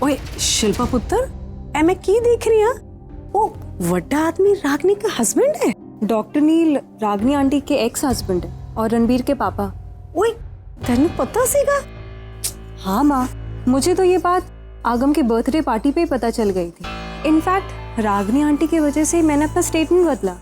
ओए शिल्पा पुत्र, ए मैं की देख रही हां? ओ वड्डा आदमी रागनी का हस्बैंड है। डॉक्टर नील रागनी आंटी के एक्स हस्बैंड है और रणबीर के पापा। ओए तेन पता सीगा? हाँ माँ, मुझे तो ये बात आगम के बर्थडे पार्टी पे ही पता चल गई थी। इनफैक्ट रागनी आंटी की वजह से मैंने अपना स्टेटमेंट बदला।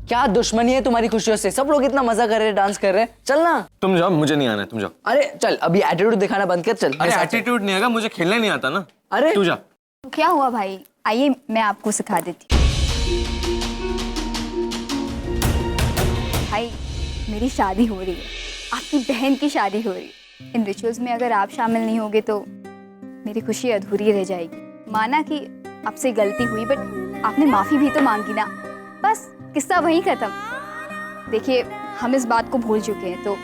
क्या दुश्मनी है तुम्हारी खुशियों से? सब लोग इतना मजा कर रहे हैं, डांस कर रहे हैं। चल ना। तुम जाओ, मुझे नहीं आना है, तुम जाओ। अरे चल, अभी एटीट्यूड दिखाना बंद कर। चल। अरे एटीट्यूड नहीं आएगा, मुझे खेलना नहीं आता ना। अरे तू जा। क्या हुआ भाई? आइए मैं आपको सिखा देती। भाई मेरी शादी हो रही है, आपकी बहन की शादी हो रही है। इन रिचुअल्स में अगर आप शामिल नहीं होगे तो मेरी खुशी अधूरी रह जाएगी। माना कि आपसे गलती हुई, बट आपने माफी भी तो मांगी ना। बस किस्सा वहीं खत्म। देखिए हम इस बात को भूल चुके हैं, तो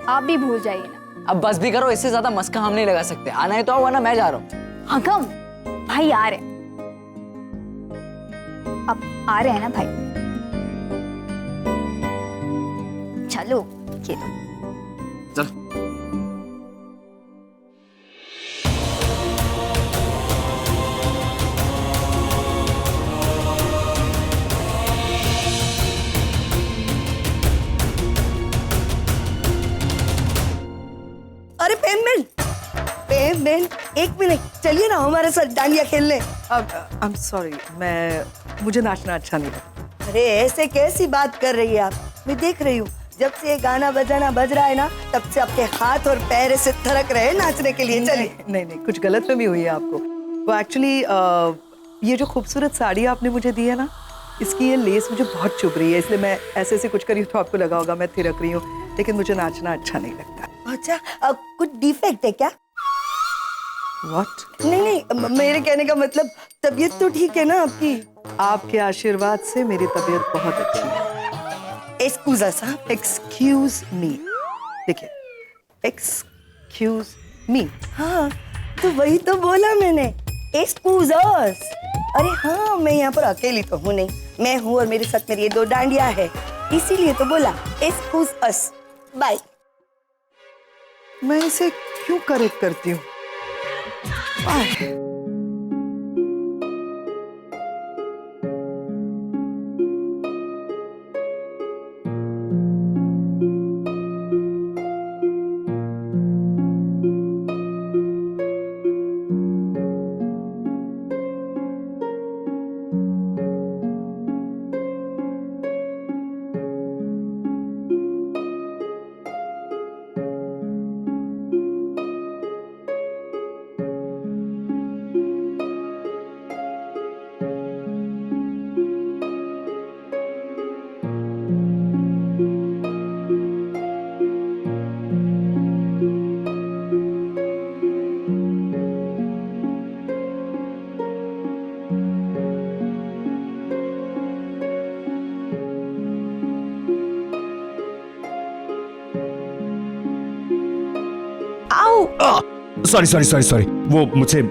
आप भी भूल जाइए ना। अब बस भी करो, इससे ज्यादा मस्का हम नहीं लगा सकते। आना है तो आओ, वरना मैं जा रहा हूँ। आगम भाई आ रहे, अब आ रहे हैं ना भाई। चलो खेलो। चल। अरे पेमेंट एक मिनट, चलिए ना हमारे साथ डांडिया खेलने। आई एम सॉरी, मुझे नाचना अच्छा नहीं लगता। अरे ऐसे कैसी बात कर रही है आप? मैं देख रही हूँ, जब से ये गाना बजाना बज रहा है ना, तब से आपके हाथ और पैर से थरक रहे हैं नाचने के लिए। चलिए। नहीं, कुछ गलतफहमी हुई है आपको। वो एक्चुअली ये जो खूबसूरत साड़ी आपने मुझे दी है ना, इसकी ये लेस मुझे बहुत चुभ रही है, इसलिए मैं ऐसे कुछ करी तो आपको लगा होगा मैं थिरक रही हूँ, लेकिन मुझे नाचना अच्छा नहीं लगता। अच्छा, कुछ डिफेक्ट है क्या? What? नहीं, मेरे कहने का मतलब तबीयत तो ठीक है ना आपकी? आपके आशीर्वाद से मेरी तबीयत बहुत अच्छी है। एक्सक्यूज़ साहब। एक्सक्यूज मी, देखिए, एक्सक्यूज मी। हाँ तो वही तो बोला मैंने, एक्सक्यूज़ अस। अरे हाँ, मैं यहाँ पर अकेली तो हूँ नहीं, मैं हूँ और मेरे साथ मेरी ये दो डांडिया है, इसीलिए तो बोला एक्सक्यूज़ अस। बाय। मैं इसे क्यों करेक्ट करती हूँ? सॉरी, वो मुझे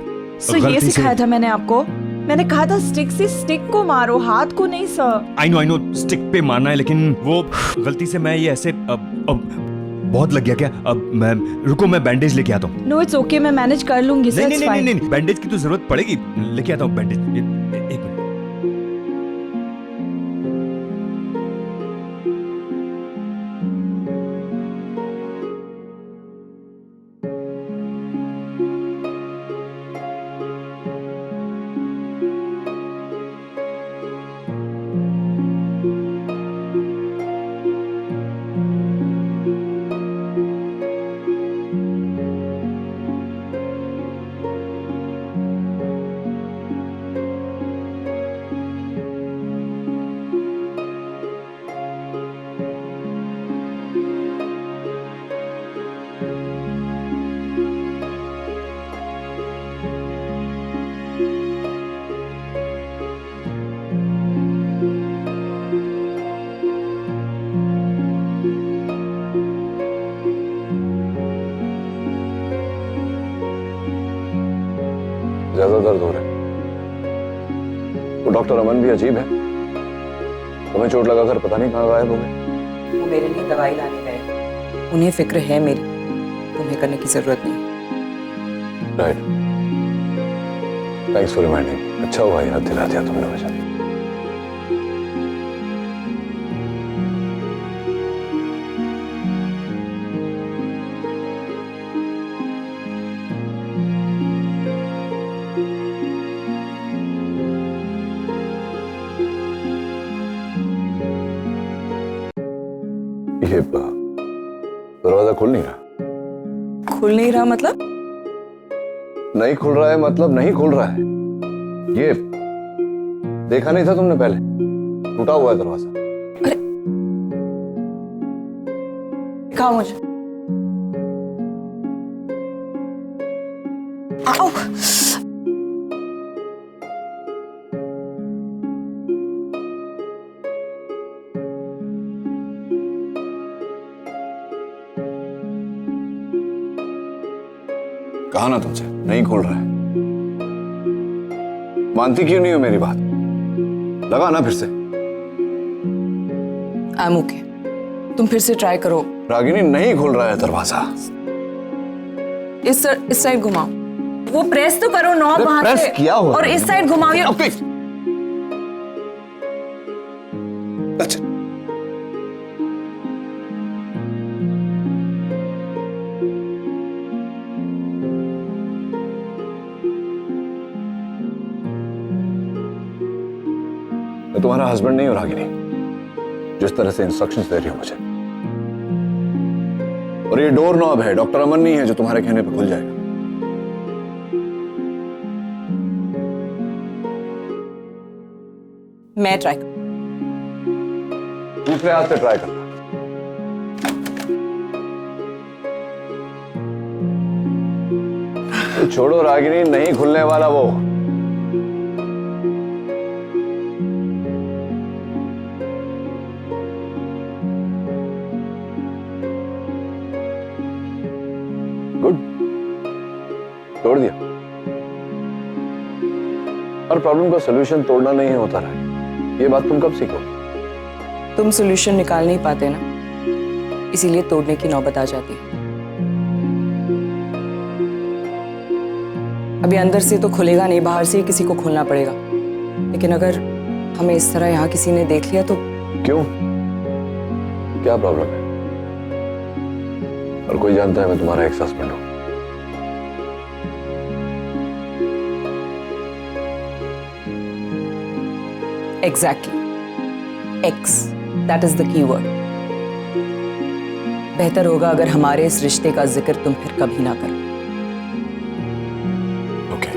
सर ये सिखाया था मैंने आपको। मैंने कहा था स्टिक से स्टिक को मारो, हाथ को नहीं सर। आई नो स्टिक पे मारना है, लेकिन वो गलती से मैं ये ऐसे अब बहुत लग गया क्या? अब मैं रुको, मैं बैंडेज लेके आता हूँ। नो इट्स ओके, मैं मैनेज कर लूंगी सर। नहीं, बैंडेज की तो जरूरत पड़ेगी, लेके आता हूँ बैंडेज। एक मिनट। ज्यादा दर्द हो रहा है। वो डॉक्टर अमन भी अजीब है, तुम्हें चोट लगाकर पता नहीं कहाँ गायब हो गए। वो मेरे लिए दवाई लाने गए, उन्हें फिक्र है मेरी, तुम्हें करने की जरूरत नहीं। Right, thanks for reminding. अच्छा हुआ याद दिला दिया तुमने मुझे। ये दरवाजा खुल नहीं रहा। खुल नहीं रहा मतलब? नहीं खुल रहा है मतलब नहीं खुल रहा है। ये देखा नहीं था तुमने पहले? टूटा हुआ है दरवाजा। अरे दिखाओ मुझे। आओ। कहा ना तुमसे नहीं खुल रहा है। मानती क्यों नहीं हो मेरी बात? लगा ना फिर से। आई एम ओके, तुम फिर से ट्राई करो। रागिनी नहीं खुल रहा है दरवाजा। इस साइड घुमाओ। वो प्रेस तो करो नॉब वहां प्रेस से। किया हुआ और है। इस साइड घुमाओ ये। ओके। अच्छा मैं तुम्हारा हस्बैंड नहीं हूं रागिनी, जिस तरह से इंस्ट्रक्शंस दे रही हो मुझे। और ये डोर नॉब है, डॉक्टर अमन नहीं है जो तुम्हारे कहने पे खुल जाएगा। मैं ट्राई। दूसरे हाथ से ट्राई करना। तो छोड़ो रागिनी, नहीं खुलने वाला वो। गुड, तोड़ दिया। हर प्रॉब्लम का सलूशन तोड़ना नहीं होता रहा। ये बात तुम कब सीखोगे? तुम सोल्यूशन निकाल नहीं पाते ना, इसीलिए तोड़ने की नौबत आ जाती है। अभी अंदर से तो खुलेगा नहीं, बाहर से ही किसी को खोलना पड़ेगा। लेकिन अगर हमें इस तरह यहाँ किसी ने देख लिया तो? क्यों, क्या प्रॉब्लम है? और कोई जानता है मैं तुम्हारा एक्स हस्बैंड हूं। Exactly, x, that is the key word. बेहतर होगा अगर हमारे इस रिश्ते का जिक्र तुम फिर कभी ना करो। ओके।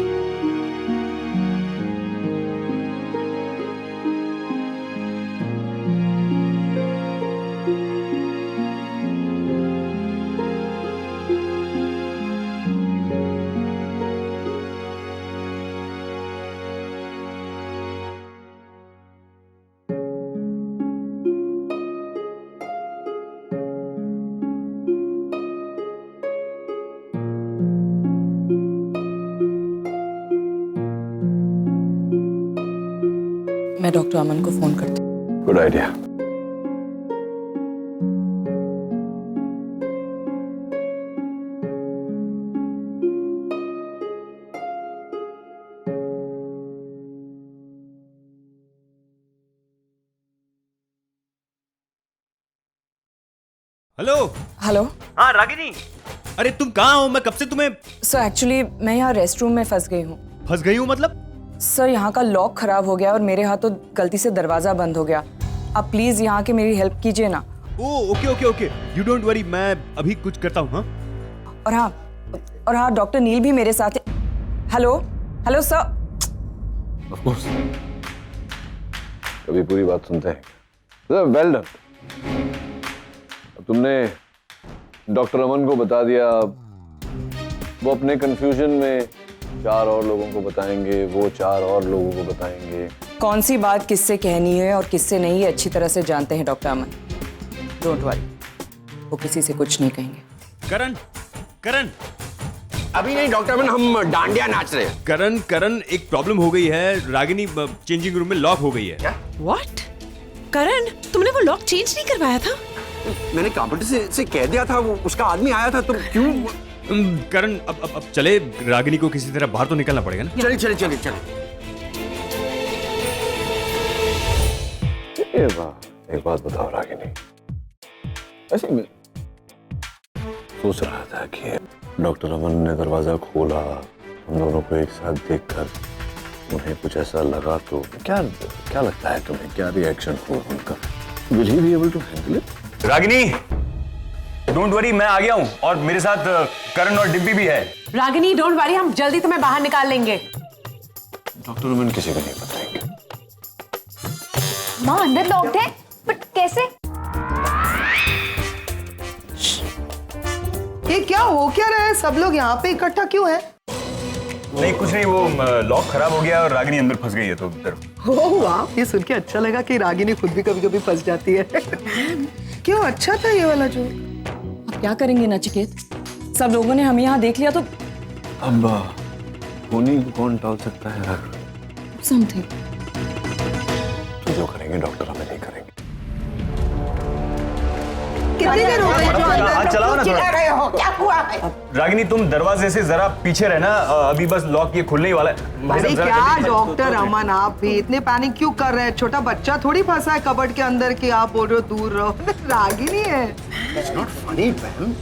मैं डॉक्टर अमन को फोन करती हूँ। Good idea. हेलो। हेलो हाँ रागिनी, अरे तुम कहाँ हो? मैं कब से तुम्हें। सर, एक्चुअली मैं यहाँ रेस्ट रूम में फंस गई हूँ। फंस गई हूँ मतलब? सर, यहाँ का लॉक खराब हो गया और मेरे हाथों गलती से दरवाजा बंद हो गया। आप प्लीज यहाँ के मेरी हेल्प कीजिए ना। Okay okay okay, you don't worry, मैं अभी कुछ करता हूँ। हाँ, और हाँ डॉक्टर नील भी मेरे साथ है। Hello hello sir. Of course, कभी पूरी बात सुनते हैं। Well done. तुमने डॉक्टर अमन को बता दिया, वो अपने कंफ्यूजन में 4 और लोगों को बताएंगे, वो 4 और लोगों को बताएंगे। कौन सी बात किससे कहनी है और किससे नहीं, ये अच्छी तरह से जानते हैं डॉक्टर अमन। डोंट वरी, वो किसी से कुछ नहीं कहेंगे। करण, करण, अभी नहीं डॉक्टर अमन, हम डांडिया नाच रहे हैं। करण, करण, एक प्रॉब्लम हो गई है। रागिनी चेंजिंग रूम में लॉक हो गई है। व्हाट? करण, तुमने वो लॉक चेंज नहीं करवाया था? मैंने कॉम्पिटिटर से कह दिया था, वो उसका आदमी आया था, तुम क्यों? करण अब चले, रागिनी को किसी तरह बाहर तो निकलना पड़ेगा ना। चलिए चलिए चलिए चलिए। एक बात बताओ रागिनी, ऐसे मैं सोच रहा था कि डॉक्टर अमन ने दरवाजा खोला, हम दोनों को एक साथ देखकर उन्हें कुछ ऐसा लगा तो क्या लगता है तुम्हें, क्या रिएक्शन हो उनका? Will he be able to handle it? Ragini don't worry, मैं आ गया हूँ और मेरे साथ करण और डिब्बी भी है। रागिनी डोंट वरी, हम जल्दी तुम्हें बाहर निकाल लेंगे। डॉक्टर अमन किसी को नहीं बताएंगे। माँ अंदर लॉक्ड है, बट कैसे? ये क्या हो क्या रहा है? सब लोग यहाँ पे इकट्ठा क्यों है? नहीं कुछ नहीं, वो लॉक खराब हो गया और रागिनी अंदर फंस गई है तो ओह वाह, ये सुन के अच्छा लगा कि रागिनी खुद भी कभी कभी फंस जाती है। क्यों, अच्छा था ये वाला जो। अब क्या करेंगे नचिकेत, सब लोगों ने हमें यहाँ देख लिया तो अब होनी को कौन टाल सकता है रागिनी? समथिंग तो जो करेंगे डॉक्टर हमें नहीं करेंगे। कितनी देर हो गई जो अंदर? चलाओ ना चिल्ला रहे हो, क्या हुआ है? रागिनी तुम दरवाजे से जरा पीछे रहना, अभी बस लॉक ये खुलने ही वाला है। भाई अरे साहब, जरा क्या जल्दी- डॉक्टर अमन, आप भी इतने पैनिक क्यों कर रहे हैं? छोटा बच्चा थोड़ी फंसा है कबर्ड के अंदर कि आप बोल रहे हो दूर रहो। रागिनी है। It's not funny ma'am.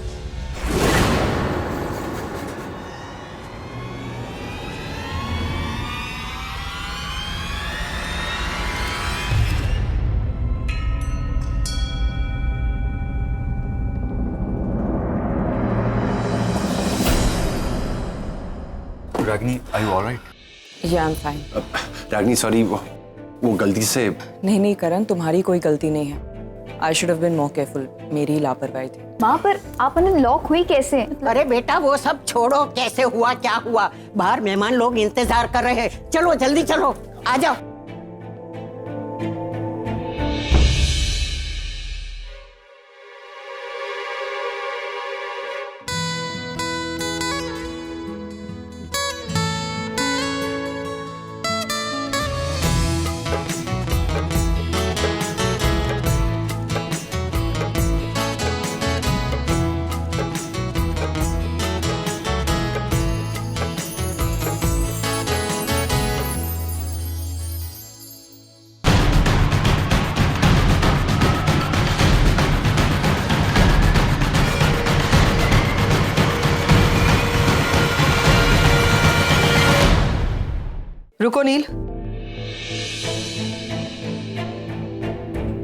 Ragini are you alright? या I am fine. Ragini sorry, वो गलती से। नहीं करण, तुम्हारी कोई गलती नहीं है। I should have been more careful, मेरी ही लापरवाही थी। माँ पर आप अनलॉक हुई कैसे? अरे बेटा वो सब छोड़ो, कैसे हुआ क्या हुआ, बाहर मेहमान लोग इंतजार कर रहे हैं, चलो जल्दी चलो, आ जाओ। रुको नील,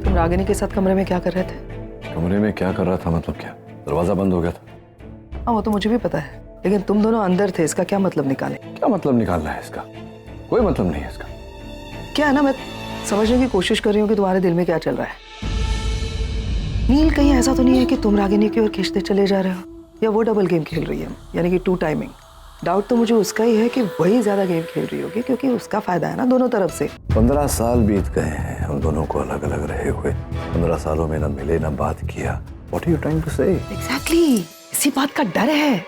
तुम रागिनी के साथ कमरे में क्या कर रहे थे? कमरे में क्या कर रहा था मतलब क्या? दरवाजा बंद हो गया था। हाँ वो तो मुझे भी पता है, लेकिन तुम दोनों अंदर थे, इसका क्या मतलब निकाले? क्या मतलब निकालना है इसका? कोई मतलब नहीं है इसका। क्या है ना, मैं समझने की कोशिश कर रही हूँ कि तुम्हारे दिल में क्या चल रहा है। नील, कहीं ऐसा तो नहीं है कि तुम रागिनी की ओर खींचते चले जा रहे हो, या वो डबल गेम खेल रही है, यानी कि 2 टाइमिंग? डाउट तो मुझे उसका ही है कि वही ज्यादा गेम खेल रही होगी, क्योंकि उसका फायदा है ना दोनों तरफ से। 15 साल बीत गए हैं हम दोनों को अलग अलग रहे हुए। 15 सालों में ना मिले ना बात किया। What are you trying to say? Exactly, इसी बात का डर है।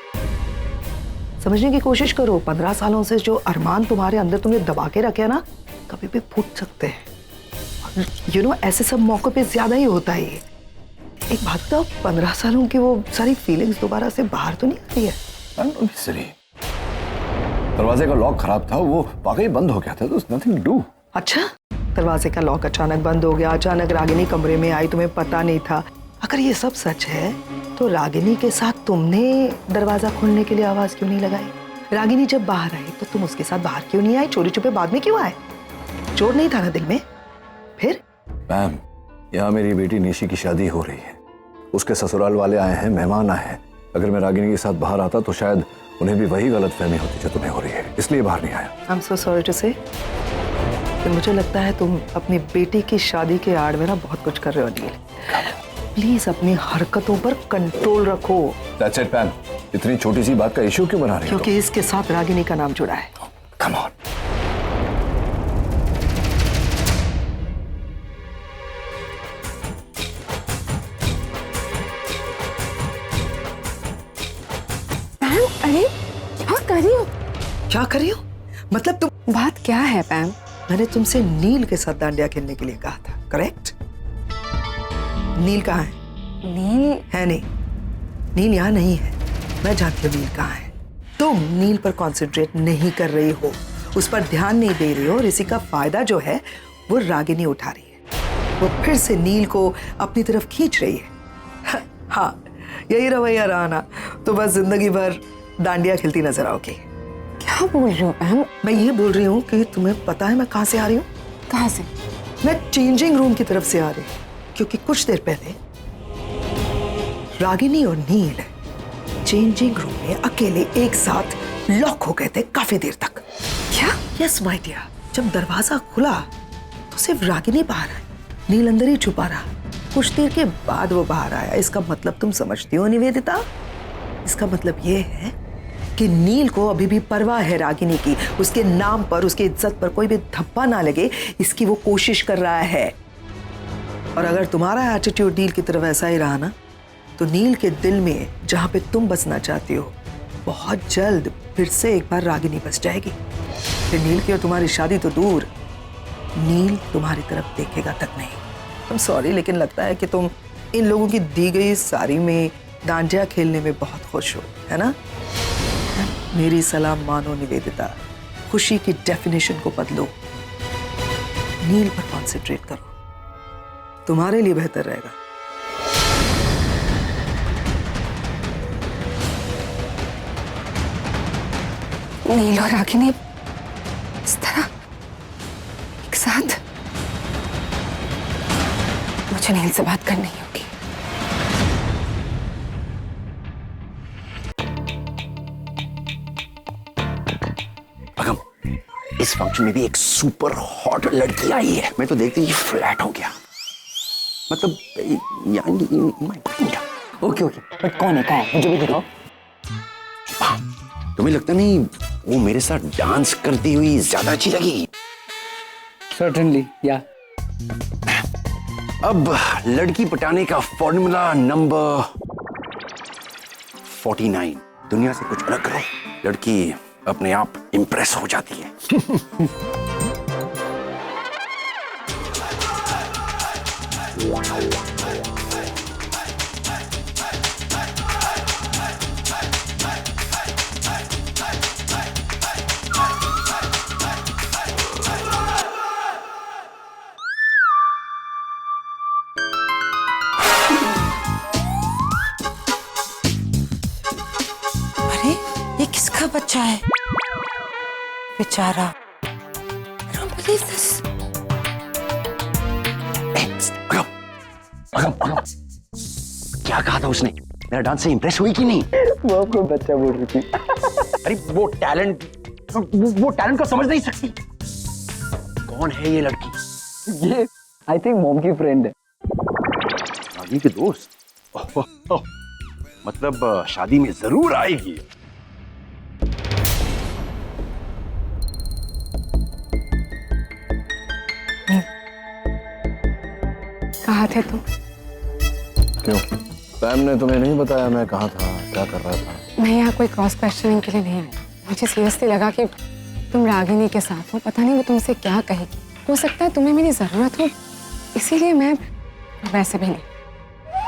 समझने की कोशिश करो, 15 सालों से जो अरमान तुम्हारे अंदर तुमने दबा के रखे हैं ना, कभी भी फूट सकते हैं। यू नो, ऐसे सब मौकों पे ज्यादा ही होता है ये। एक बात बताओ, 15 सालों की वो सारी फीलिंग्स दोबारा से बाहर तो नहीं आ रही है? Don't be silly. दरवाजे का लॉक खराब था, वो वाकई बंद हो गया था, तो नथिंग टू डू। अच्छा, दरवाजे का लॉक अचानक बंद हो गया, अचानक रागिनी कमरे में आई, तुम्हें पता नहीं था। अगर ये सब सच है तो रागिनी के साथ तुमने दरवाजा खोलने के लिए आवाज क्यों नहीं लगाई? रागिनी जब बाहर आई तो तुम उसके साथ बाहर क्यों नहीं आए? चोरी छुपे बाद में क्यों आए? चोर नहीं था ना दिल में? फिर मैम, यहाँ मेरी बेटी निशी की शादी हो रही है, उसके ससुराल वाले आए हैं, मेहमान आए हैं। अगर मैं रागिनी के साथ बाहर आता तो शायद उन्हें भी वही गलतफहमी होती जो तुम्हें हो रही है, इसलिए बाहर नहीं आया। I am so sorry to say, मुझे लगता है तुम अपनी बेटी की शादी के आड़ में ना बहुत कुछ कर रहे हो नील। प्लीज अपनी हरकतों पर कंट्रोल रखो। That's it, ma'am. इतनी छोटी सी बात का इशू क्यों बना रही हो? क्योंकि इसके साथ रागिनी का नाम जुड़ा है। Come on. अरे क्या कर रही हो? क्या कर रही हो? मतलब तुम, बात क्या है पैम? मैंने तुमसे नील के साथ डांडिया खेलने के लिए कहा था, करेक्ट? नील कहाँ है? नील है नहीं, नील यहाँ नहीं है। मैं जानती हूँ नील कहाँ है। तुम नील पर कंसंट्रेट नहीं कर रही हो, उस पर ध्यान नहीं दे रही हो, और इसी का फायदा जो है वो रागिनी उठा रही है। वो फिर से नील को अपनी तरफ खींच रही है। हाँ, यही रवैया रहा ना तो बस जिंदगी भर डांडिया खेलती नजर आओगी। क्या बोल रही हो मैम? मैं ये बोल रही हूँ कि तुम्हें पता है मैं कहाँ से आ रही हूँ? कहाँ से? मैं चेंजिंग रूम की तरफ से आ रही हूँ, क्योंकि कुछ देर पहले रागिनी और नील चेंजिंग रूम में अकेले एक साथ लॉक हो गए थे काफी देर तक। क्या? यस माय डियर, जब दरवाजा खुला तो सिर्फ रागिनी बाहर आई, नील अंदर ही छुपा रहा। कुछ देर के बाद वो बाहर आया। इसका मतलब तुम समझती हो निवेदिता? इसका मतलब ये है कि नील को अभी भी परवाह है रागिनी की, उसके नाम पर, उसकी इज्जत पर कोई भी धब्बा ना लगे, इसकी वो कोशिश कर रहा है। और अगर तुम्हारा एटीट्यूड नील की तरफ ऐसा ही रहा ना, तो नील के दिल में जहां पे तुम बसना चाहती हो, बहुत जल्द फिर से एक बार रागिनी बस जाएगी। फिर नील की और तुम्हारी शादी तो दूर, नील तुम्हारी तरफ देखेगा तक नहीं। I'm सॉरी, लेकिन लगता है कि तुम इन लोगों की दी गई साड़ी में डांडिया खेलने में बहुत खुश हो, है ना? मेरी सलाह मानो निवेदिता, खुशी की डेफिनेशन को बदलो, नील पर कॉन्सेंट्रेट करो, तुम्हारे लिए बेहतर रहेगा। नील और रागिनी इस तरह एक साथ? मुझे नील से बात करनी होगी। अगम, इस फंक्शन में भी एक सुपर हॉट लड़की आई है। मैं तो देखते ही फ्लैट हो गया। मतलब ओके ओके, बट कौन है, कहाँ है? मुझे भी दिखाओ। तुम्हें लगता नहीं वो मेरे साथ डांस करती हुई ज्यादा अच्छी लगी? सर्टेनली, या। अब लड़की पटाने का फॉर्मूला नंबर 49। दुनिया से कुछ अलग करो, लड़की अपने आप इंप्रेस हो जाती है। अरे ये किसका बच्चा है? बेचारा। अगम, क्या कहा था उसने? मेरा डांस से इंप्रेस हुई कि नहीं? वो आपको बच्चा बोल रही थी। अरे वो टैलेंट को समझ नहीं सकती। कौन है ये लड़की? ये आई थिंक मॉम की फ्रेंड है। शादी के दोस्त? मतलब शादी में जरूर आएगी। कहाँ थे तुम? क्यों? पैम ने तुम्हें नहीं बताया मैं कहाँ था, क्या कर रहा था? मैं यहाँ कोई क्रॉस क्वेश्चनिंग के लिए नहीं आई। मुझे सीरियसली लगा कि तुम रागिनी के साथ हो। पता नहीं वो तुमसे क्या कहेगी। हो सकता है तुम्हें मेरी जरूरत हो, इसीलिए मैं। वैसे भी नहीं,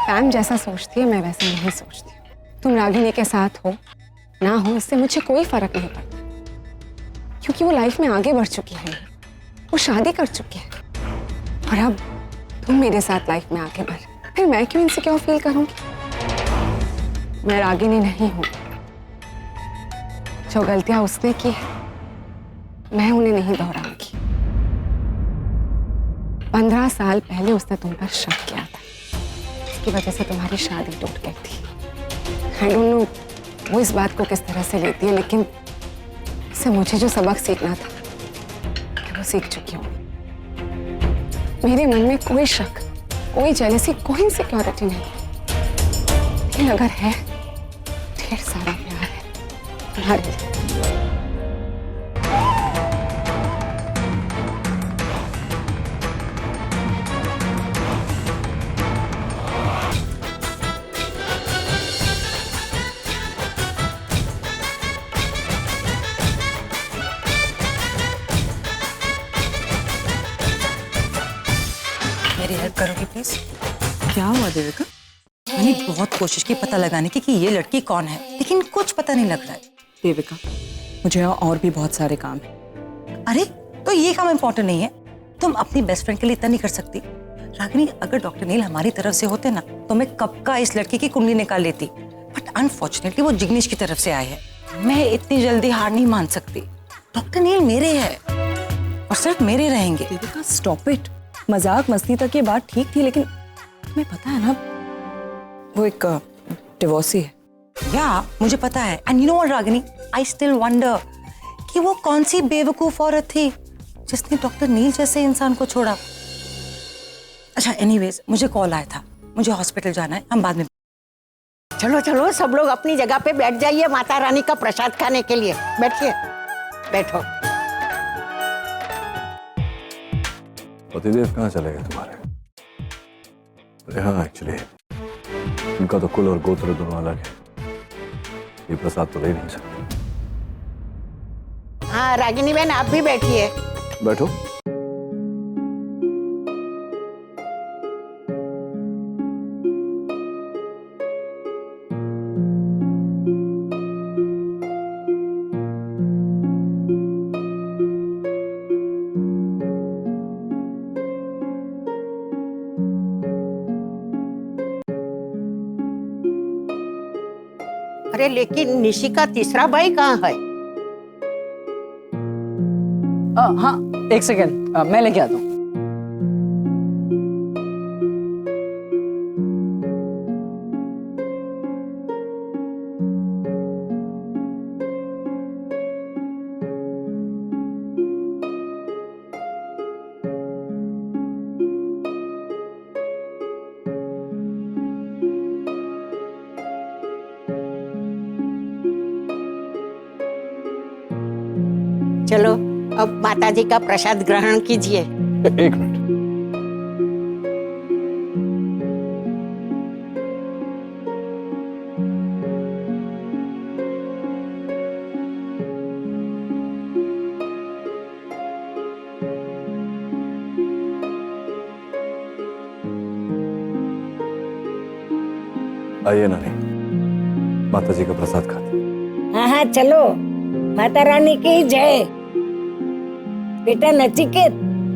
पैम जैसा सोचती है मैं वैसे नहीं सोचती। तुम रागिनी के साथ हो ना हो, इससे मुझे कोई फर्क नहीं पड़ता, क्योंकि वो लाइफ में आगे बढ़ चुकी है, वो शादी कर चुकी है। और अब तुम मेरे साथ लाइफ में आगे बढ़, फिर मैं क्यों इनसिक्योर फील करूंगी? मैं रागिनी नहीं हूं। जो गलतियां उसने की है मैं उन्हें नहीं दोहराऊंगी। 15 साल पहले उसने तुम पर शक किया था, इसकी वजह से तुम्हारी शादी टूट गई थी। आई डोंट नो वो इस बात को किस तरह से लेती है, लेकिन इससे मुझे जो सबक सीखना था मैं वो सीख चुकी हूँ। मेरे मन में कोई शक, कोई जेलसी, कोई इनसिक्योरिटी नहीं, लेकिन अगर है ढेर सारा प्यार है तुम्हारे लिए। मेरी हेल्प करोगी प्लीज? क्या हुआ देविका? मैंने बहुत कोशिश की पता लगाने की कि ये लड़की कौन है, लेकिन कुछ पता नहीं लग रहा है। देविका, मुझे और भी बहुत सारे काम है। अरे तो ये काम इम्पोर्टेंट नहीं है? तुम अपनी बेस्ट फ्रेंड के लिए इतना नहीं कर सकती? रागिनी, अगर डॉक्टर नील हमारी तरफ से होते ना तो मैं कब का इस लड़की की कुंडली निकाल लेती, बट अनफॉर्चुनेटली वो जिग्नेश की तरफ से आए हैं। मैं इतनी जल्दी हार नहीं मान सकती। डॉक्टर नील मेरे हैं और सिर्फ मेरे रहेंगे। Devika, stop it. मजाक मस्ती तक ये बात ठीक थी, लेकिन तुम्हें पता है ना वो एक डिवोर्सी है। या मुझे पता है। And you know what Ragini, I still wonder कि वो कौन सी बेवकूफ औरत थी जिसने डॉक्टर नील जैसे इंसान को छोड़ा। अच्छा एनीवेज, मुझे कॉल आया था, मुझे हॉस्पिटल जाना है, हम बाद में। चलो चलो सब लोग अपनी जगह पे बैठ जाइए माता रानी का प्रसाद खाने के लिए। बैठिए, बैठो। पतिदेव कहाँ चले गए तुम्हारे? अरे हाँ, एक्चुअली उनका तो कुल और गोत्र दोनों अलग है, ये प्रसाद तो ले नहीं सकते। हाँ रागिनी बहन, आप भी बैठिए। बैठो। अरे लेकिन निशी का तीसरा भाई कहाँ है? हाँ एक सेकेंड, मैं लेके आता हूँ। चलो अब माताजी का प्रसाद ग्रहण कीजिए। एक मिनट। आइए नानी, माताजी का प्रसाद खाते। हाँ हाँ चलो, माता रानी की जय। बेटा नचिकेत,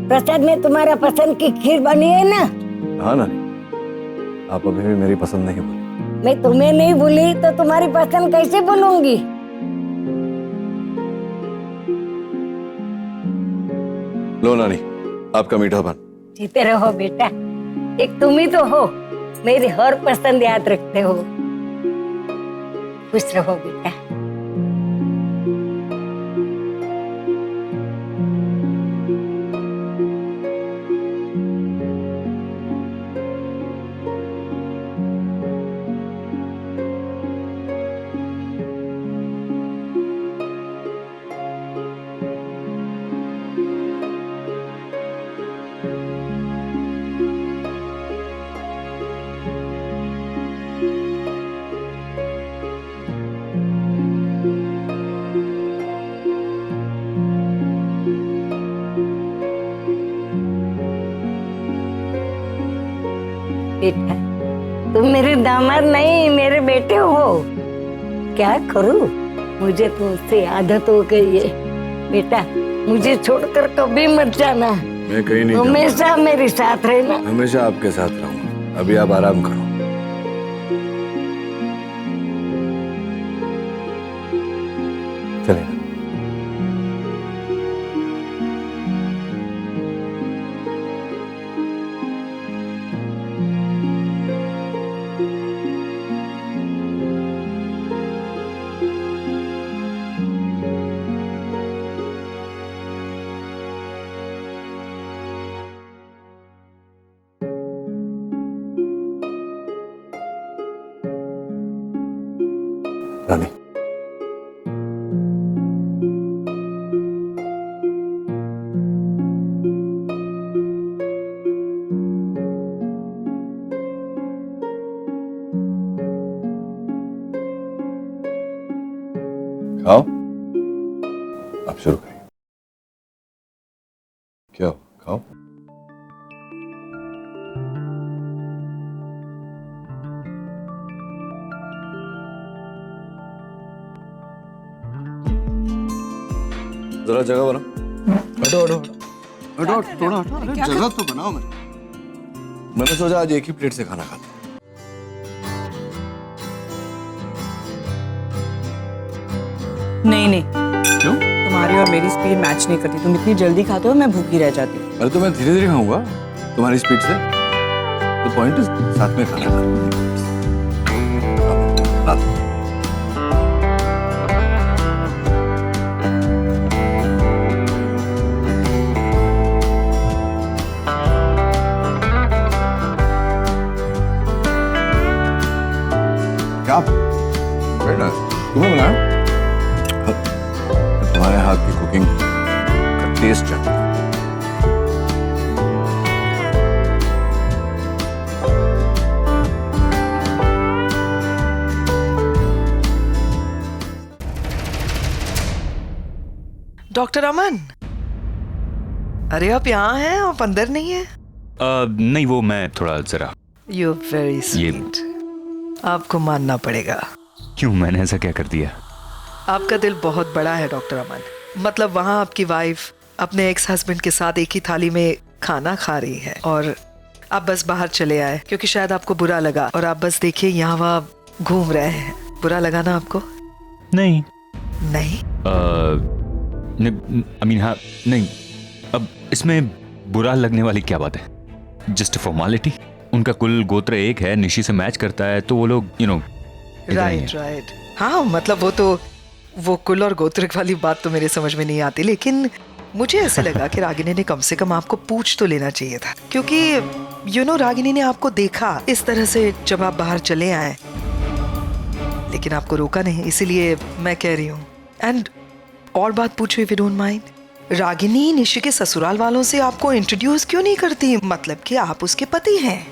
प्रसाद में तुम्हारा पसंद की खीर बनी है ना? हाँ नानी, आप अभी भी मेरी पसंद नहीं बोली। मैं तुम्हें नहीं भूली तो तुम्हारी पसंद कैसे बोलूंगी? लो नानी, आपका मीठा पान। जीते रहो बेटा, एक तुम ही तो हो, मेरी हर पसंद याद रखते हो। खुश रहो बेटा। बेटा, तुम मेरे दामाद नहीं, मेरे बेटे हो। क्या करूं, मुझे तुमसे आदत हो गई है। बेटा, मुझे छोड़कर कभी मत जाना। मैं कहीं नहीं जाऊंगा। हमेशा मेरे साथ रहना। हमेशा आपके साथ रहूंगा। अभी आप आराम करो। चलिए। रानी, खाओ। आप शुरू करिए। क्या हो, खाओ। जरा जगह बना। हटो हटो हटो थोड़ा हटो। अरे जगह तो बनाओ। मैंने सोचा आज एक ही प्लेट से खाना खाते। नहीं नहीं, क्यों? तुम्हारी और मेरी स्पीड मैच नहीं करती। तुम इतनी जल्दी खाते हो, मैं भूखी रह जाती हूँ। अरे तो मैं धीरे धीरे खाऊंगा तुम्हारी स्पीड से। तो पॉइंट साथ में खाना खा। क्या तुम्हें बनाया? तुम्हारे हाथ की कुकिंग का टेस्ट जानता हूं। डॉक्टर अमन, अरे आप यहाँ हैं, आप अंदर नहीं है? नहीं, वो मैं थोड़ा जरा। You very sweet. आपको मानना पड़ेगा। क्यों, मैंने ऐसा क्या कर दिया? आपका दिल बहुत बड़ा है डॉक्टर अमन। मतलब वहाँ आपकी वाइफ अपने एक्स हस्बैंड के साथ एक ही थाली में खाना खा रही है और आप बस बाहर चले आए क्योंकि शायद आपको बुरा लगा, और आप बस देखिए यहाँ वहाँ घूम रहे हैं। बुरा लगा ना आपको? नहीं नहीं। हाँ, नहीं। अब इसमें बुरा लगने वाली क्या बात है? Just formality. उनका कुल गोत्र एक है, निशी से मैच करता है, तो वो लोग राइट। हाँ, मतलब वो कुल और गोत्र वाली बात तो मेरे समझ में नहीं आती, लेकिन मुझे ऐसा लगा कि रागिनी ने कम से कम आपको पूछ तो लेना चाहिए था, क्योंकि रागिनी ने आपको देखा इस तरह से जब आप बाहर चले आए, लेकिन आपको रोका नहीं, इसीलिए मैं कह रही हूँ। एंड और बात पूछो if you don't mind, Ragini Nishi के ससुराल वालों से आपको इंट्रोड्यूस क्यों नहीं करती? मतलब कि आप उसके पति हैं,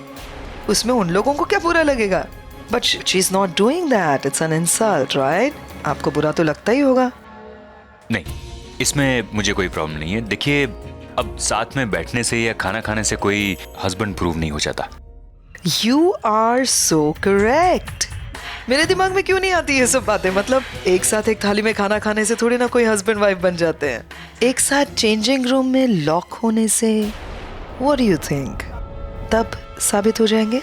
उसमें उन लोगों को क्या बुरा लगेगा? But she is not doing that, it's an insult, right? आपको बुरा तो लगता ही होगा। नहीं, इसमें मुझे कोई प्रॉब्लम नहीं है। देखिए, अब साथ में बैठने से या खाना खाने से कोई हस्बैंड प्रूव नहीं हो जाता। You are so correct. मेरे दिमाग में क्यों नहीं आती ये सब बातें? मतलब एक साथ एक थाली में खाना खाने से थोड़ी ना कोई हस्बैंड वाइफ बन जाते हैं। एक साथ चेंजिंग रूम में लॉक होने से व्हाट डू यू थिंक तब साबित हो जाएंगे?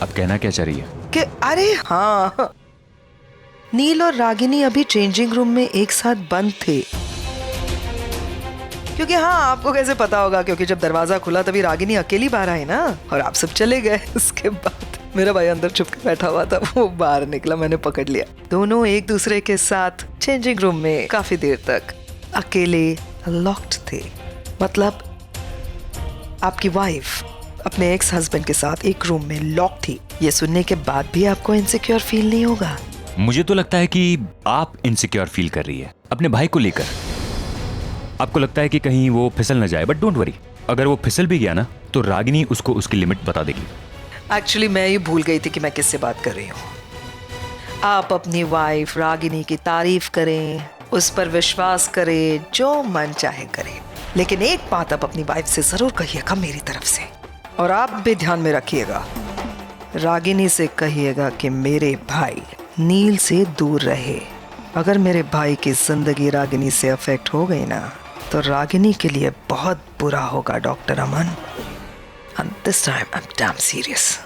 अब कहना क्या चाह रही है? कि अरे हाँ, नील और रागिनी अभी चेंजिंग रूम में एक साथ बंद थे। क्योंकि हाँ, आपको कैसे पता होगा? क्योंकि जब दरवाजा खुला तभी रागिनी अकेली बाहर आई ना, और आप सब चले गए। उसके बाद मेरा भाई अंदर छुप के बैठा हुआ था, वो बाहर निकला, मैंने पकड़ लिया। दोनों एक दूसरे के साथ चेंजिंग रूम में काफी देर तक अकेले लॉक्ड थे। मतलब आपकी वाइफ अपने एक्स हस्बैंड के साथ एक रूम में लॉक थी। ये सुनने के बाद भी आपको इनसिक्योर फील नहीं होगा? मुझे तो लगता है कि आप इनसिक्योर फील कर रही है अपने भाई को लेकर। आपको लगता है कि कहीं वो फिसल न जाए, बट डोंट वरी, अगर वो फिसल भी गया ना तो रागिनी उसको उसकी लिमिट बता देगी। एक्चुअली मैं ये भूल गई थी कि मैं किससे बात कर रही हूँ। आप अपनी वाइफ रागिनी की तारीफ करें, उस पर विश्वास करें, जो मन चाहे करें, लेकिन एक बात आप अपनी वाइफ से जरूर कहिएगा मेरी तरफ से, और आप भी ध्यान में रखिएगा। रागिनी से कहिएगा कि मेरे भाई नील से दूर रहे। अगर मेरे भाई की जिंदगी रागिनी से अफेक्ट हो गई ना, तो रागिनी के लिए बहुत बुरा होगा doctor Aman. And this time I'm damn serious.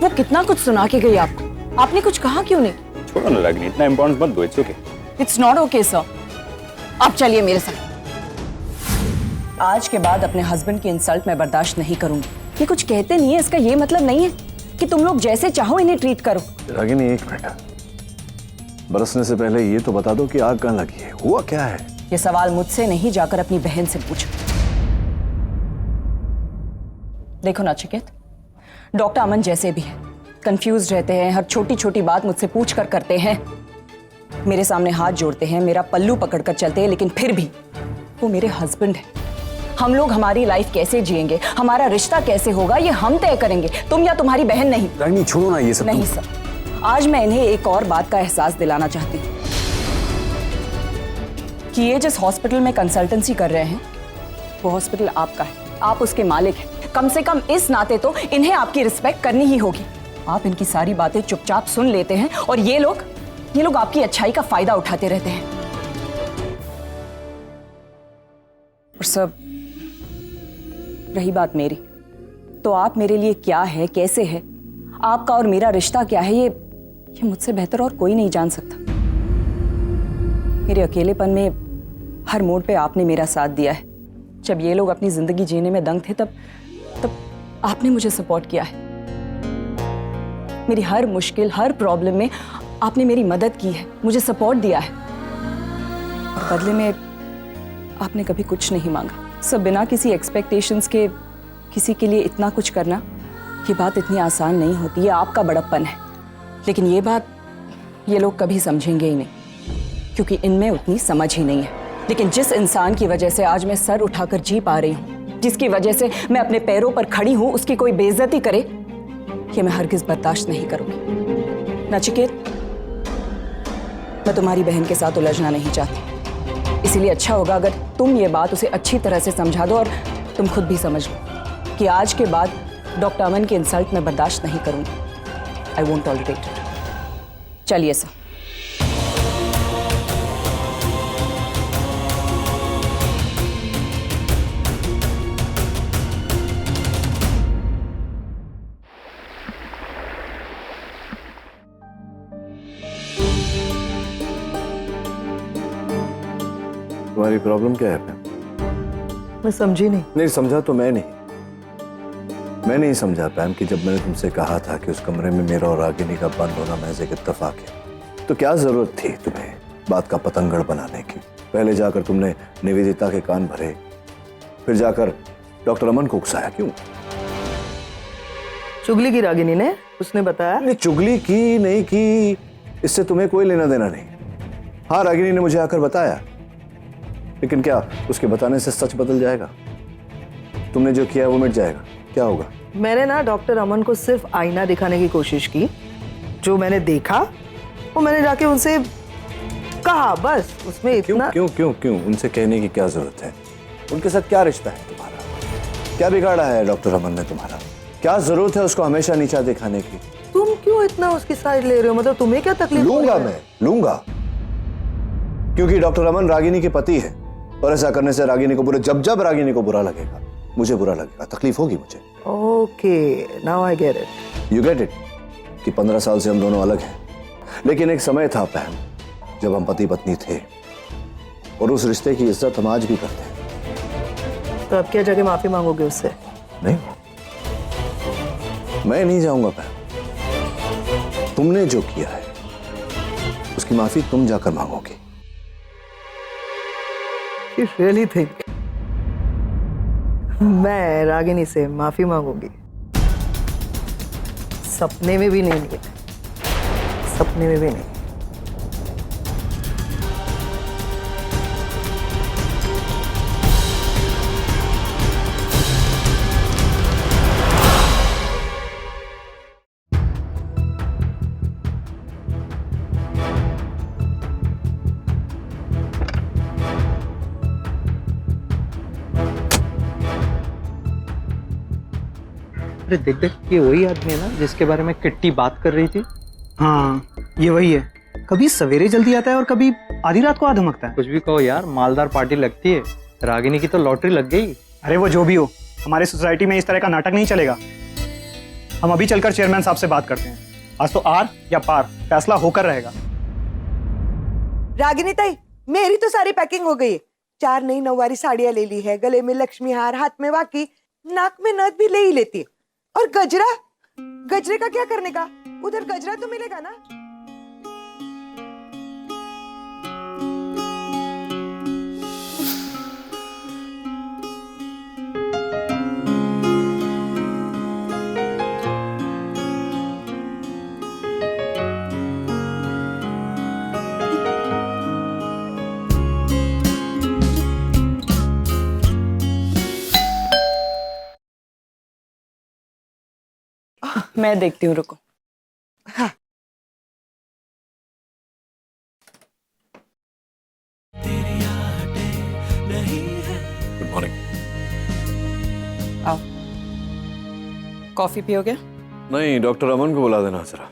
वो कितना कुछ सुना के गई आपको, आपने कुछ कहा क्यों नहीं? छोड़ो ना रागिनी, इतना इम्पोर्टेंस मत दो। It's okay. It's not okay sir. आप चलिए मेरे साथ। आज के बाद अपने हस्बैंड की इंसल्ट मैं बर्दाश्त नहीं करूंगी। ये कुछ कहते नहीं है, इसका ये मतलब नहीं है कि तुम लोग जैसे चाहो इन्हें ट्रीट करो। रागिनी एक मिनट, बरसने से पहले ये तो बता दो कि आग कहाँ लगी है, हुआ क्या है? ये सवाल मुझसे नहीं, जाकर अपनी बहन से पूछो। देखो नचिकेत, डॉक्टर अमन जैसे भी है, कंफ्यूज रहते हैं, हर छोटी छोटी बात मुझसे पूछ कर करते हैं। मेरे सामने हाथ जोड़ते हैं, मेरा पल्लू पकड़कर चलते हैं, लेकिन फिर भी वो मेरे हस्बैंड है। हम लोग हमारी लाइफ कैसे जिएंगे, हमारा रिश्ता कैसे होगा, ये हम तय करेंगे, तुम या तुम्हारी बहन नहीं। रागिनी छोड़ो ना ये सब। नहीं सर, आज मैं इन्हें एक और बात का एहसास दिलाना चाहती हूँ कि ये जिस हॉस्पिटल में कंसल्टेंसी कर रहे हैं वो हॉस्पिटल आपका है, आप उसके मालिक हैं। कम से कम इस नाते तो इन्हें आपकी रिस्पेक्ट करनी ही होगी। आप इनकी सारी बातें चुपचाप सुन लेते हैं और ये लोग आपकी अच्छाई का फायदा उठाते रहते हैं। और सब रही बात मेरी, तो आप मेरे लिए क्या है, कैसे है, आपका और मेरा रिश्ता क्या है, ये मुझसे बेहतर और कोई नहीं जान सकता। मेरे अकेलेपन में हर मोड़ पे आपने मेरा साथ दिया है। जब ये लोग अपनी जिंदगी जीने में दंग थे तब आपने मुझे सपोर्ट किया है। मेरी हर मुश्किल, हर प्रॉब्लम में आपने मेरी मदद की है, मुझे सपोर्ट दिया है। और बदले में आपने कभी कुछ नहीं मांगा। सब बिना किसी एक्सपेक्टेशंस के किसी के लिए इतना कुछ करना, ये बात इतनी आसान नहीं होती, ये आपका बड़प्पन है। लेकिन ये बात ये लोग कभी समझेंगे ही नहीं, क्योंकि इनमें उतनी समझ ही नहीं है। लेकिन जिस इंसान की वजह से आज मैं सर उठाकर जी पा रही हूँ, जिसकी वजह से मैं अपने पैरों पर खड़ी हूँ, उसकी कोई बेइज्जती करे, ये मैं हरगिज बर्दाश्त नहीं करूंगी। नचिकेत, मैं तुम्हारी बहन के साथ उलझना नहीं चाहती, इसीलिए अच्छा होगा अगर तुम ये बात उसे अच्छी तरह से समझा दो और तुम खुद भी समझ लो कि आज के बाद डॉक्टर अमन की इंसल्ट मैं बर्दाश्त नहीं करूंगी। I won't tolerate it. चलिए सर। तुम्हारी प्रॉब्लम क्या है? मैं समझी नहीं। नहीं समझा तो मैं नहीं समझा पैम कि जब मैंने तुमसे कहा था कि उस कमरे में मेरा और रागिनी का बंद होना महज एक इत्तेफाक है, तो क्या जरूरत थी तुम्हें बात का पतंगड़ बनाने की? पहले जाकर तुमने निवेदिता के कान भरे, फिर जाकर डॉक्टर अमन को उकसाया क्यों? चुगली की रागिनी ने, उसने बताया। नहीं, चुगली की नहीं की, इससे तुम्हें कोई लेना देना नहीं। हाँ, रागिनी ने मुझे आकर बताया, लेकिन क्या उसके बताने से सच बदल जाएगा? तुमने जो किया वो मिट जाएगा? क्या होगा? मैंने ना डॉक्टर अमन को सिर्फ आईना दिखाने की कोशिश की। जो मैंने देखा वो मैंने जाके उनसे कहा, बस। उसमें इतना क्यों उनसे कहने की क्या जरूरत है? उनके साथ क्या रिश्ता है तुम्हारा? क्या बिगाड़ा है डॉक्टर अमन ने तुम्हारा? क्या जरूरत है उसको हमेशा नीचा दिखाने की? तुम क्यों इतना उसकी साइड ले रहे हो? मतलब तुम्हें क्या तकलीफ? लूंगा क्योंकि डॉक्टर अमन रागिनी के पति है, और ऐसा करने से रागिनी को जब रागिनी को बुरा लगेगा, मुझे बुरा लगेगा, तकलीफ होगी मुझे। Okay, now I get it. You get it कि 15 साल से हम दोनों अलग हैं, लेकिन एक समय था पैम जब हम पति पत्नी थे, और उस रिश्ते की इज्जत हम आज भी करते हैं। तो अब क्या जाके माफी मांगोगे उससे? नहीं, मैं नहीं जाऊंगा पैम। तुमने जो किया है उसकी माफी तुम जाकर मांगोगे। You really think मैं रागिनी से माफी मांगूंगी? सपने में भी नहीं, सपने में भी नहीं। अरे देख देख, ये वही आदमी है ना जिसके बारे में किट्टी बात कर रही थी? हाँ, ये वही है। कभी सवेरे जल्दी आता है और कभी आधी रात को आ धमकता है। कुछ भी कहो यार, मालदार पार्टी लगती है। रागिनी की तो लॉटरी लग गई। अरे वो जो भी हो, हमारे सोसाइटी में इस तरह का नाटक नहीं चलेगा। हम अभी चलकर चेयरमैन साहब से बात करते हैं। आज तो आर या पार फैसला होकर रहेगा। रागिनी ताई, मेरी तो सारी पैकिंग हो गई है। 4 नई नौवारी साड़ियां ले ली है, गले में लक्ष्मी हार, हाथ में वाकी, नाक में नथ भी ले ही लेती है। और गजरे का क्या करने का? उधर गजरा तो मिलेगा ना। मैं देखती हूँ, रुको। हाँ। Good morning. आओ, कॉफी पियोगे? नहीं, डॉक्टर अमन को बुला देना जरा,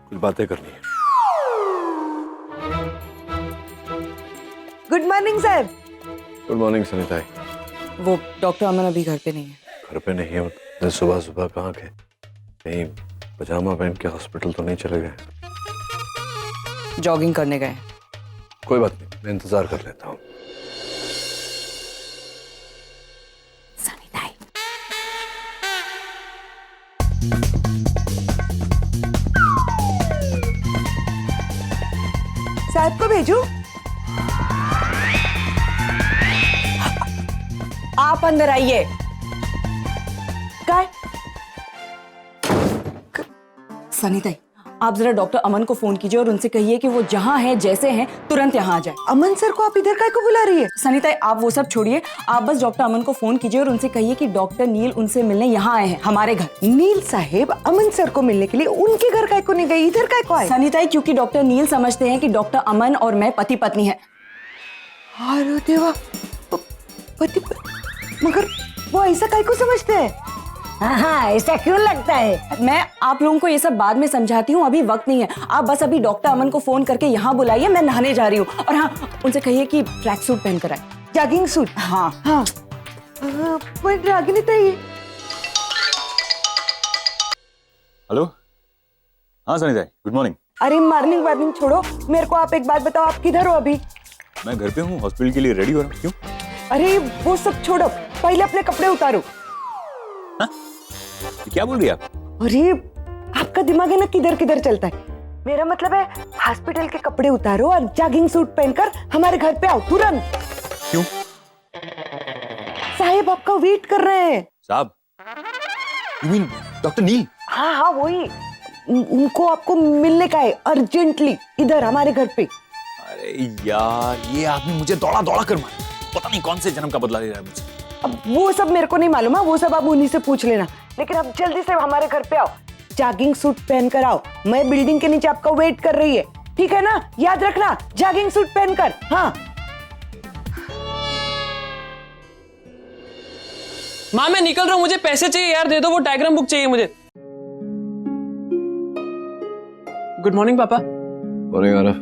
कुछ बातें करनी है। गुड मॉर्निंग साहब। Good morning Sanita. वो डॉक्टर अमन अभी घर पे नहीं है। घर पे नहीं है? सुबह सुबह कहाँ के? कहीं पजामा पहन के हॉस्पिटल तो नहीं चले गए? जॉगिंग करने गए। कोई बात नहीं, मैं इंतजार कर लेता हूँ। साहब को भेजू? आप अंदर आइए। काय? सनीता, आप जरा डॉक्टर अमन को फोन कीजिए और उनसे कहिए कि वो जहाँ है, जैसे हैं, तुरंत यहाँ आ जाए। अमन सर को आप इधर काय को बुला रही है? सनीता, आप वो सब छोड़िए, आप बस डॉक्टर अमन को फोन कीजिए और उनसे कहिए कि डॉक्टर नील उनसे मिलने यहाँ आए हैं, हमारे घर। नील साहेब अमन सर को मिलने के लिए उनके घर काय को नहीं गई, इधर काय को आए? सनीता, क्योंकि डॉक्टर नील समझते हैं कि डॉक्टर अमन और मैं पति पत्नी है। अरे देवा, मगर वो ऐसा काय को समझते हैं? हाँ, ऐसा क्यों लगता है? मैं आप लोगों को ये सब बाद में समझाती हूँ, अभी वक्त नहीं है। आप बस अभी डॉक्टर अमन को फोन करके यहाँ बुलाइए, मैं नहाने जा रही हूँ। और हाँ, उनसे कहिए कि ट्रैक सूट पहन कर आए। Jogging suit? हाँ हाँ। पर रागिनी ताई। हेलो, हाँ सनी भाई, गुड मॉर्निंग। अरे मॉर्निंग वार्निंग छोड़ो, मेरे को आप एक बात बताओ, आप किधर हो अभी? मैं घर पे हूँ, हॉस्पिटल के लिए रेडी हो रहा हूँ। क्यों? अरे वो सब छोड़ो, पहले अपने कपड़े उतारो। हाँ? क्या बोल रही है आप? अरे आपका दिमाग है ना किधर किधर चलता है। मेरा मतलब है हॉस्पिटल के कपड़े उतारो और जॉगिंग सूट पहनकर हमारे घर पे आओ तुरंत। क्यों? साहब आपका वेट कर रहे हैं। साहब? You mean डॉक्टर नील? हाँ हाँ वही, उनको आपको मिलने का है अर्जेंटली, इधर हमारे घर पे। अरे यार, ये आदमी मुझे दौड़ा दौड़ा कर मारा, पता नहीं कौन से जन्म का बदला ले रहा है मुझे। अब वो सब मेरे को नहीं मालूम है, वो सब आप उन्हीं से पूछ लेना, लेकिन अब जल्दी से हमारे घर पे आओ, जॉगिंग सूट पहन कर आओ। मैं बिल्डिंग के नीचे आपका वेट कर रही है, ठीक है ना? याद रखना, जॉगिंग सूट पहनकर। हाँ माँ, मैं निकल रहा हूँ, मुझे पैसे चाहिए यार, दे दो, वो डायग्राम बुक चाहिए मुझे। गुड मॉर्निंग पापा। मॉर्निंग आरफ।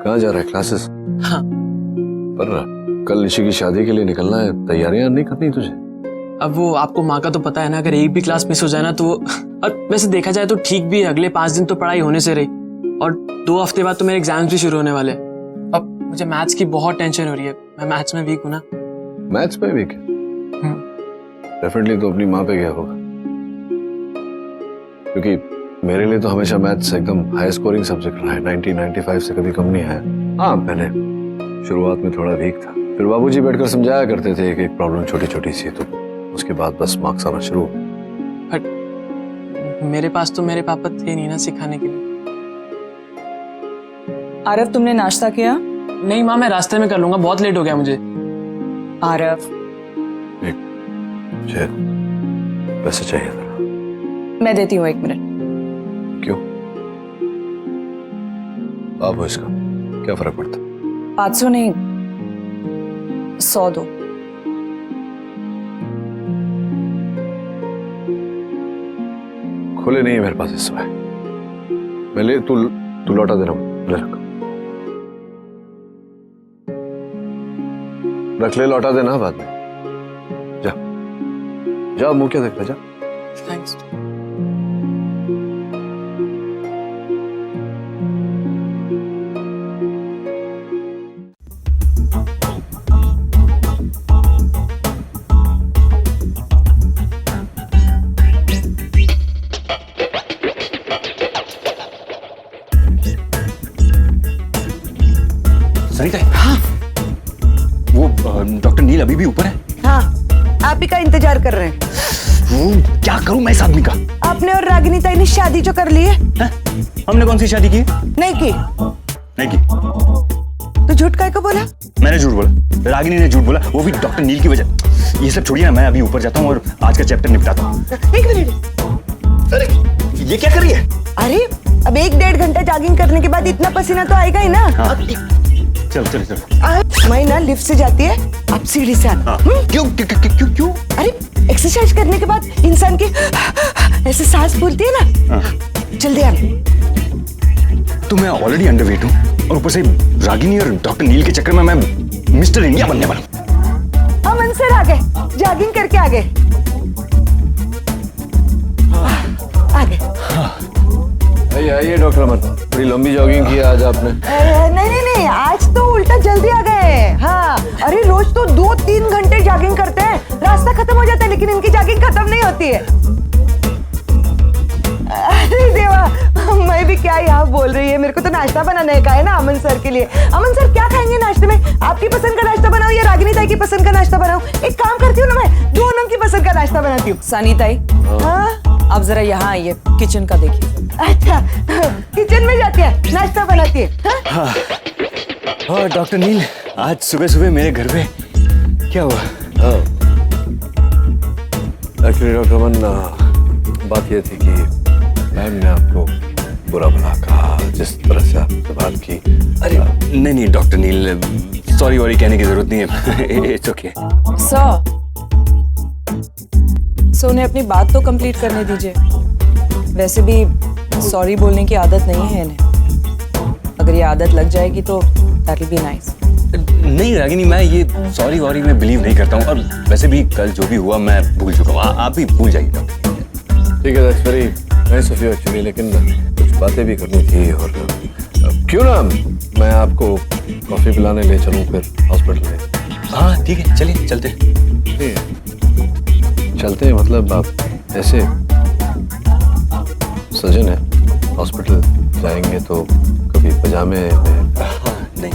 कहाँ जा रहा है? क्लासेस? हाँ। पर कल निशी की शादी के लिए निकलना है, तैयारियां नहीं करनी तुझे? अब वो आपको माँ का तो पता है ना, अगर एक भी क्लास मिस हो जाए ना तो और वैसे देखा जाए तो ठीक भी है, अगले 5 दिन तो पढ़ाई होने से रही और 2 हफ्ते बाद तो मेरे एग्जाम्स भी शुरू होने वाले। अब मुझे मैथ्स की बहुत टेंशन हो रही है, मैं मैथ्स में वीक हूँ ना। मैथ्स में वीक है? डेफिनेटली तो अपनी माँ पे गया होगा, क्योंकि मेरे लिए तो हमेशा मैथ्स एकदम हाई स्कोरिंग सब्जेक्ट रहा है, 90-95 से कभी कम नहीं आया। हाँ, पहले शुरुआत में थोड़ा वीक था, फिर बाबूजी बैठकर समझाया करते थे एक प्रॉब्लम छोटी छोटी सी, तो उसके बाद बस मार्क्स आना शुरू हो गए। मेरे पास तो मेरे पापा थे नहीं ना सिखाने के लिए। आरव, तुमने नाश्ता किया? नहीं माँ, मैं रास्ते में कर लूंगा, बहुत लेट हो गया मुझे। आरव, मुझे पैसे चाहिए था। मैं देती हूँ, 1 मिनट। क्यों? बाबू, इसका क्या फर्क पड़ता? 500 नहीं, 100 दो। खुले नहीं है मेरे पास इस समय। मैं ले, तू लौटा देना, ले रख ले, लौटा देना बाद में। जा जा, मुंह क्या देख रहा, जा। थैंक्स। सरिता, हाँ, वो डॉक्टर नील अभी भी ऊपर है? हाँ, आप ही का इंतजार कर रहे हैं। क्या करूं मैं इस आदमी का? आपने और रागिनी ताई ने शादी जो कर ली है? हमने कौन सी शादी की? नहीं की। नहीं की। तो झूठ काय को बोला? मैंने झूठ बोला, रागिनी ने झूठ बोला, वो भी डॉक्टर नील की वजह। ये सब छोड़िए ना, मैं अभी ऊपर जाता हूँ और आज का चैप्टर निपटाता हूँ। एक मिनट। अरे ये क्या कर रही है? अरे अब 1-1.5 घंटा जॉगिंग करने के बाद इतना पसीना तो आएगा ही ना। हाँ। चल चल चल। मैं ना लिफ्ट से जाती है, आप सीढ़ी से आना। क्यों क्यों क्यों क्यों? अरे एक्सरसाइज करने के बाद इंसान की ऐसे सांस फूलती है ना। जल्दी आना। तो मैं ऑलरेडी अंडरवेट हूँ और ऊपर से रागिनी और डॉक्टर नील के चक्कर में मैं मिस्टर इंडिया बनने वाला हूँ। अमन सर आ गए, जॉगिंग करके आ गए। आइए डॉक्टर अमन, बड़ी लंबी जॉगिंग की आज आपने। नहीं, आज तो उल्टा जल्दी आ गए। हाँ, अरे रोज तो 2-3 घंटे जॉगिंग करते हैं, रास्ता खत्म हो जाता है, लेकिन इनकी जॉगिंग खत्म नहीं होती है। अरे देवा, मैं भी क्या यहाँ बोल रही है, मेरे को तो नाश्ता बनाने का है ना अमन सर के लिए। अमन सर क्या खाएंगे नाश्ते में? आपकी पसंद का नाश्ता बनाऊं या रागिनी ताई की पसंद का नाश्ता बनाऊं? एक काम करती हूँ ना, मैं दोनों की पसंद का नाश्ता बनाती हूँ। सानी ताई, हाँ आप जरा यहाँ आइए, किचन का देखिए। अच्छा, किचन में जाती है, नाश्ता बनाती है। हाँ। और डॉक्टर नील, आज सुबह सुबह मेरे घर पे क्या हुआ? एक्चुअली डॉक्टर अमन, बात ये थी कि मैम ने आपको बुरा भला कहा, जिस तरह से आपसे बात की। अरे नहीं डॉक्टर नील, सॉरी वॉरी कहने की जरूरत नहीं है। It's okay. सो उन्हें अपनी बात तो कंप्लीट करने दीजिए। वैसे भी सॉरी बोलने की आदत नहीं है इन्हें। अगर ये आदत लग जाएगी तो दैट विल बी नाइस। नहीं रागिनी, मैं ये सॉरी वॉरी में बिलीव नहीं करता हूँ, और वैसे भी कल जो भी हुआ मैं भूल चुका हूँ। आप भी भूल जाइए डॉक्टर। ठीक है, that's very nice of you actually, लेकिन कुछ बातें भी करनी थी। और क्यों ना मैं आपको कॉफी पिलाने ले चलूँ फिर हॉस्पिटल में? हाँ ठीक है, चलिए चलते हैं। चलते हैं मतलब आप ऐसे सजन है, हॉस्पिटल जाएंगे तो कभी पजामे में? हाँ नहीं,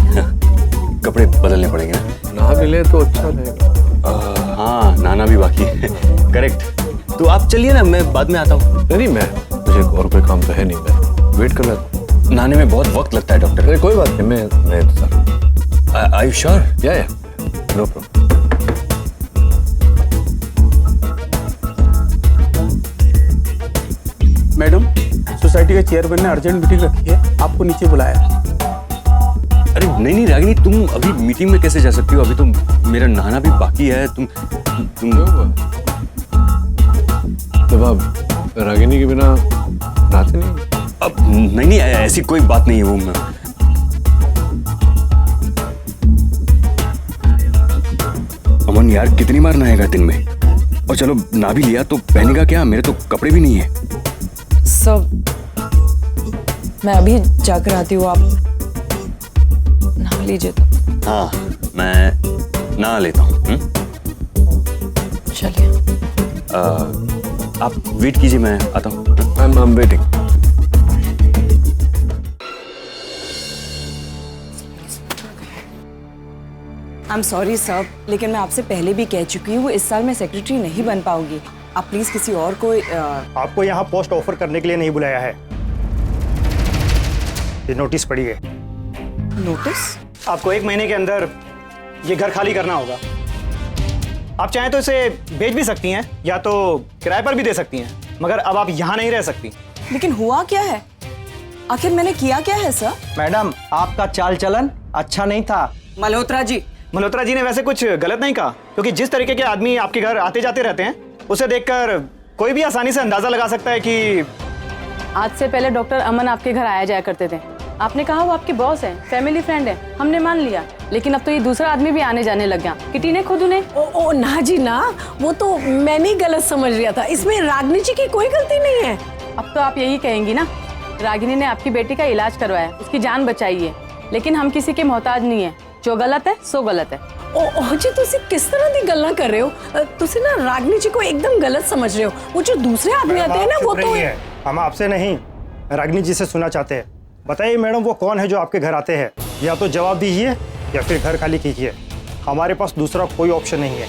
कपड़े बदलने पड़ेंगे ना। नहा भी ले तो अच्छा रहेगा। हाँ, नहाना भी बाकी है। करेक्ट। तो आप चलिए ना, मैं बाद में आता हूँ। नहीं, मुझे और कोई काम तो है नहीं, मैं वेट कर लेता हूँ। नहाने में बहुत वक्त लगता है डॉक्टर। अरे कोई बात नहीं, मैं इंतजार। Are you sure? या नो प्रॉब्लम। मैडम, सोसाइटी के चेयरमैन ने अर्जेंट मीटिंग रखी है, आपको नीचे बुलाया है। अरे नहीं रागिनी, तुम अभी मीटिंग में कैसे जा सकती हो? अभी तो मेरा नहाना भी बाकी है। तुम जब आप रागिनी के बिना नहाते नहीं? अब नहीं, ऐसी कोई बात नहीं है। वो मैं अमन यार, कितनी बार नहाएगा दिन में? और चलो ना भी लिया तो पहनेगा क्या? मेरे तो कपड़े भी नहीं है। सब मैं अभी जाकर आती हूँ, आप नहा लीजिए तो। हाँ, मैं नहा लेता हूँ। चलिए। आप वेट कीजिए, मैं आता हूँ। I am waiting. I am sorry sir, लेकिन मैं आपसे पहले भी कह चुकी हूँ, इस साल मैं सेक्रेटरी नहीं बन पाऊंगी। आप प्लीज किसी और को। आपको यहाँ पोस्ट ऑफर करने के लिए नहीं बुलाया है। ये नोटिस पढ़िए। नोटिस? आपको 1 महीने के अंदर ये घर खाली करना होगा। आप चाहें तो इसे बेच भी सकती हैं या तो किराए पर भी दे सकती हैं, मगर अब आप यहाँ नहीं रह सकती। लेकिन हुआ क्या है? आखिर मैंने किया क्या है सर? मैडम, आपका चाल चलन अच्छा नहीं था। मल्होत्रा जी ने वैसे कुछ गलत नहीं कहा, क्योंकि जिस तरीके के आदमी आपके घर आते जाते रहते हैं, उसे देखकर कोई भी आसानी से अंदाजा लगा सकता है कि आज से पहले डॉक्टर अमन आपके घर आया जाया करते थे। आपने कहा वो आपके बॉस हैं, फैमिली फ्रेंड हैं, हमने मान लिया। लेकिन अब तो ये दूसरा आदमी भी आने जाने लग गया। किटी ने खुद उन्हें। ओ ना जी ना, वो तो मैंने गलत समझ लिया था। इसमें रागिनी जी की कोई गलती नहीं है। अब तो आप यही कहेंगी ना, रागिनी ने आपकी बेटी का इलाज करवाया, उसकी जान बचाई है। लेकिन हम किसी के मोहताज नहीं है। जो गलत है सो गलत है। ओ जी, तुसी किस तरह की गल्ला कर रहे हो? तुसी ना रागिनी जी को एकदम गलत समझ रहे हो। वो जो दूसरे आदमी आते हैं ना, वो तो हम आपसे नहीं, रागिनी जी से सुनना चाहते हैं। बताइए मैडम, वो कौन है जो आपके घर आते हैं? या तो जवाब दीजिए या फिर घर खाली कीजिए। हमारे पास दूसरा कोई ऑप्शन नहीं है।